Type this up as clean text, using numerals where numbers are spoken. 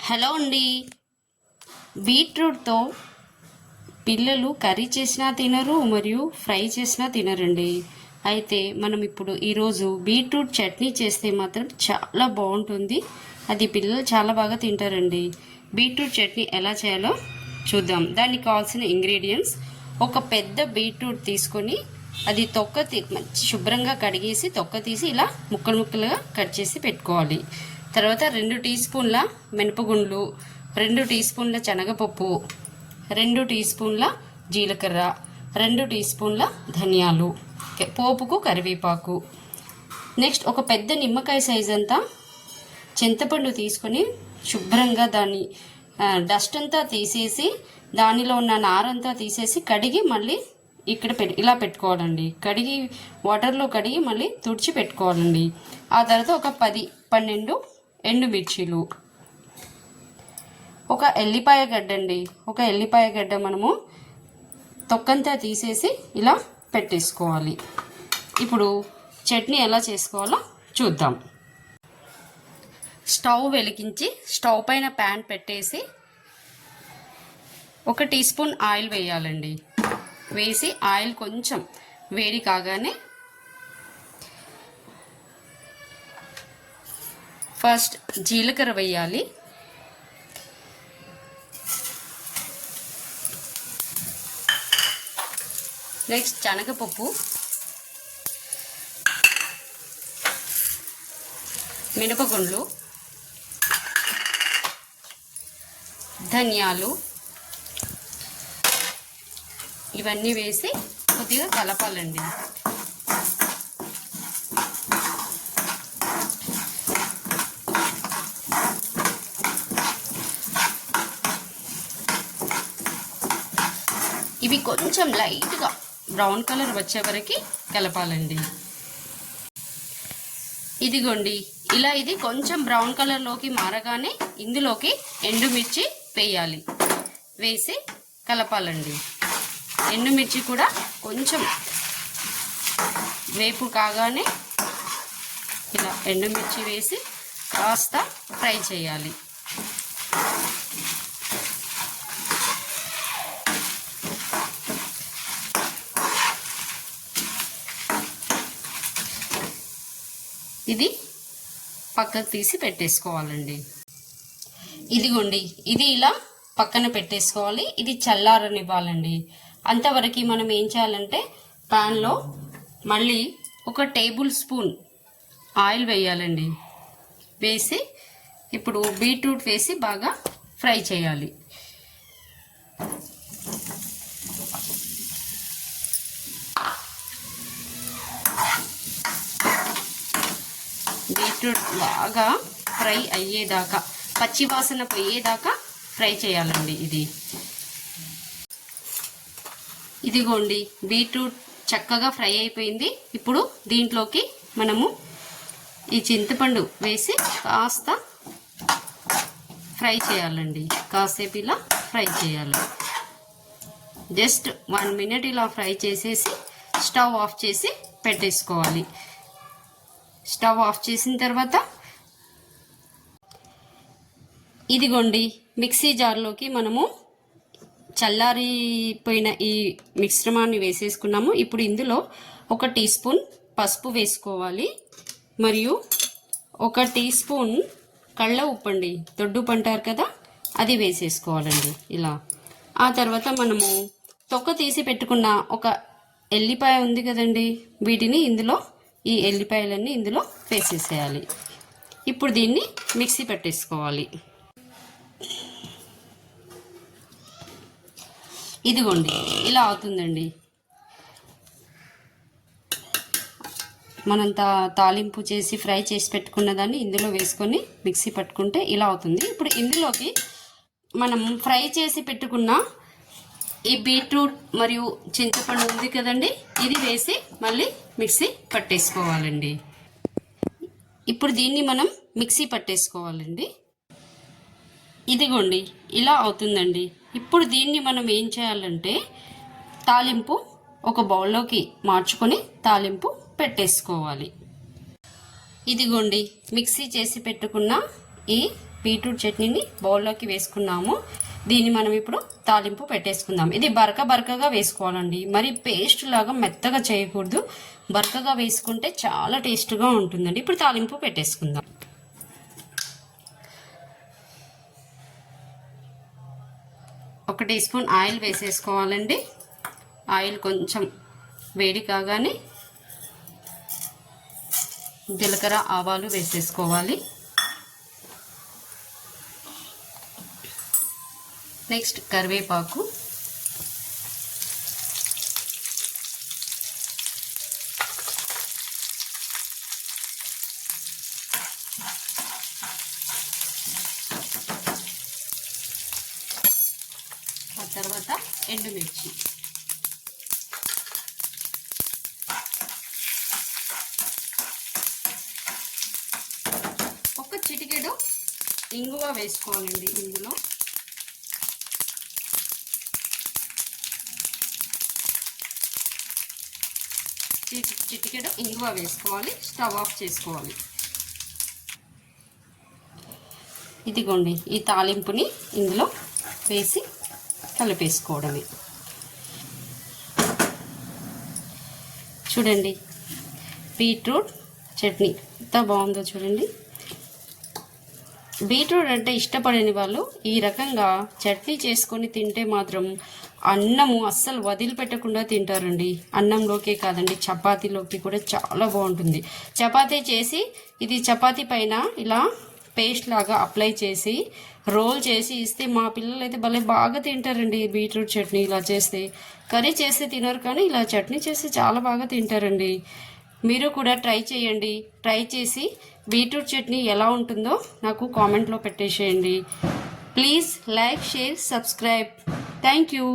Hello అండి. బీట్రూట్తో పిల్లలు curry చేసినా తినరు, మరియు ఫ్రై చేసినా తినరండి. అయితే మనం ఇప్పుడు ఈరోజు బీట్రూట్ చట్నీ చేస్తే మాత్రం చాలా బాగుంటుంది. అది పిల్లలు చాలా బాగా తింటారండి. బీట్రూట్ చట్నీ ఎలా చేయాలో చూద్దాం. దానికి కావాల్సిన ఇంగ్రీడియంట్స్: ఒక పెద్ద బీట్రూట్ తీసుకొని అది మంచి శుభ్రంగా కడిగేసి తొక్క తీసి ఇలా ముక్కలు ముక్కలుగా కట్ చేసి పెట్టుకోవాలి. తర్వాత 2 టీ స్పూన్ల మినపగుండ్లు, 2 టీ స్పూన్ల శనగపప్పు, 2 టీ స్పూన్ల జీలకర్ర, 2 టీ స్పూన్ల ధనియాలు, పోపుకు కరివేపాకు. నెక్స్ట్ ఒక పెద్ద నిమ్మకాయ సైజ్ అంతా చింతపండు తీసుకొని శుభ్రంగా దాన్ని డస్ట్ అంతా తీసేసి దానిలో ఉన్న నారంతా తీసేసి కడిగి మళ్ళీ ఇక్కడ ఇలా పెట్టుకోవాలండి. కడిగి వాటర్లో కడిగి మళ్ళీ తుడిచి పెట్టుకోవాలండి. ఆ తర్వాత ఒక 10-12 ఎండుమిర్చీలు, ఒక ఎల్లిపాయ గడ్డ అండి. ఒక ఎల్లిపాయ గడ్డ మనము తొక్కంతా తీసేసి ఇలా పెట్టేసుకోవాలి. ఇప్పుడు చట్నీ ఎలా చేసుకోవాలో చూద్దాం. స్టవ్ వెలిగించి స్టవ్ పైన ప్యాన్ పెట్టేసి 1 టీ స్పూన్ ఆయిల్ వేయాలండి. వేసి ఆయిల్ కొంచెం వేడి కాగానే ఫస్ట్ జీలకర్ర వేయాలి. నెక్స్ట్ శనగపప్పు, మినపగుండ్లు, ధనియాలు ఇవన్నీ వేసి కొద్దిగా కలపాలండి. ఇవి కొంచెం లైట్గా బ్రౌన్ కలర్ వచ్చే వరకు కలపాలండి. ఇదిగోండి, ఇలా ఇది కొంచెం బ్రౌన్ కలర్లోకి మారగానే ఇందులోకి ఎండుమిర్చి వేయాలి. వేసి కలపాలండి. ఎండుమిర్చి కూడా కొంచెం వేపు కాగానే ఇలా ఎండుమిర్చి వేసి కాస్త ఫ్రై చేయాలి. ఇది పక్కకు తీసి పెట్టేసుకోవాలండి. ఇదిగోండి, ఇది ఇలా పక్కన పెట్టేసుకోవాలి. ఇది చల్లారనివ్వాలండి. అంతవరకు మనం ఏం చేయాలంటే ప్యాన్లో మళ్ళీ 1 టేబుల్ స్పూన్ ఆయిల్ వేయాలండి. వేసి ఇప్పుడు బీట్రూట్ వేసి బాగా ఫ్రై చేయాలి. బీట్రూట్ బాగా ఫ్రై అయ్యేదాకా, పచ్చి వాసన పోయేదాకా ఫ్రై చేయాలండి. ఇదిగోండి, బీట్రూట్ చక్కగా ఫ్రై అయిపోయింది. ఇప్పుడు దీంట్లోకి మనము ఈ చింతపండు వేసి కాస్త ఫ్రై చేయాలండి. కాసేపు ఇలా ఫ్రై చేయాలి. జస్ట్ 1 మినిట్ ఇలా ఫ్రై చేసేసి స్టవ్ ఆఫ్ చేసి పెట్టేసుకోవాలి. స్టవ్ ఆఫ్ చేసిన తర్వాత ఇదిగోండి, మిక్సీ జార్లోకి మనము చల్లారిపోయిన ఈ మిశ్రమాన్ని వేసేసుకున్నాము. ఇప్పుడు ఇందులో 1 టీ స్పూన్ పసుపు వేసుకోవాలి. మరియు 1 టీ స్పూన్ కళ్ళ ఉప్పు అండి, దొడ్డుప్పు అంటారు కదా, అది వేసేసుకోవాలండి ఇలా. ఆ తర్వాత మనము తొక్క తీసి పెట్టుకున్న ఒక ఎల్లిపాయ ఉంది కదండి, వీటిని ఈ ఎల్లిపాయలన్నీ ఇందులో వేసేసేయాలి. ఇప్పుడు దీన్ని మిక్సీ పెట్టేసుకోవాలి. ఇదిగోండి, ఇలా అవుతుందండి. మనం తాలింపు చేసి ఫ్రై చేసి పెట్టుకున్న దాన్ని ఇందులో వేసుకొని మిక్సీ పట్టుకుంటే ఇలా అవుతుంది. ఇప్పుడు ఇందులోకి మనం ఫ్రై చేసి పెట్టుకున్న ఈ బీట్రూట్ మరియు చింతపండు ఉంది కదండి, ఇది వేసి మళ్ళీ మిక్సీ పట్టేసుకోవాలండి. ఇప్పుడు దీన్ని మనం మిక్సీ పట్టేసుకోవాలండి. ఇదిగోండి, ఇలా అవుతుందండి. ఇప్పుడు దీన్ని మనం ఏం చేయాలంటే తాలింపు ఒక బౌల్లోకి మార్చుకొని తాలింపు పెట్టేసుకోవాలి. ఇదిగోండి, మిక్సీ చేసి పెట్టుకున్న ఈ బీట్రూట్ చట్నీని బౌల్లోకి వేసుకున్నాము. దీన్ని మనం ఇప్పుడు తాలింపు పెట్టేసుకుందాం. ఇది బరకగా వేసుకోవాలండి, మరి పేస్ట్ లాగా మెత్తగా చేయకూడదు. బరకగా వేసుకుంటే చాలా టేస్ట్గా ఉంటుందండి. ఇప్పుడు తాలింపు పెట్టేసుకుందాం. ఒక టీ స్పూన్ ఆయిల్ వేసేసుకోవాలండి. ఆయిల్ కొంచెం వేడి కాగానే జీలకర్ర ఆవాలు వేసేసుకోవాలి. నెక్స్ట్ కరివేపాకు, ఆ తర్వాత ఎండుమిర్చి, ఒక చిటికెడు ఇంగువ వేసుకోవాలండి. ఇందులో చిటికెడు ఇంగువ వేసుకోవాలి. స్టవ్ ఆఫ్ చేసుకోవాలి. ఇదిగోండి, ఈ తాలింపుని ఇందులో వేసి కలిపేసుకోవడమే. చూడండి, బీట్రూట్ చట్నీ ఎంత బాగుందో చూడండి. బీట్రూట్ అంటే ఇష్టపడని వాళ్ళు ఈ రకంగా చట్నీ చేసుకొని తింటే మాత్రం అన్నము అస్సలు వదిలిపెట్టకుండా తింటారండి. అన్నంలోకే కాదండి, చపాతీలోకి కూడా చాలా బాగుంటుంది. చపాతీ చేసి ఇది చపాతీ పైన ఇలా పేస్ట్ లాగా అప్లై చేసి రోల్ చేసి ఇస్తే మా పిల్లలు అయితే భలే బాగా తింటారండి. బీట్రూట్ చట్నీ ఇలా చేస్తే, కర్రీ చేస్తే తినరు కానీ ఇలా చట్నీ చేస్తే చాలా బాగా తింటారండి. మీరు కూడా ట్రై చేయండి. ట్రై చేసి బీట్రూట్ చట్నీ ఎలా ఉంటుందో నాకు కామెంట్లో పెట్టేసేయండి. Please like, share, subscribe. Thank you.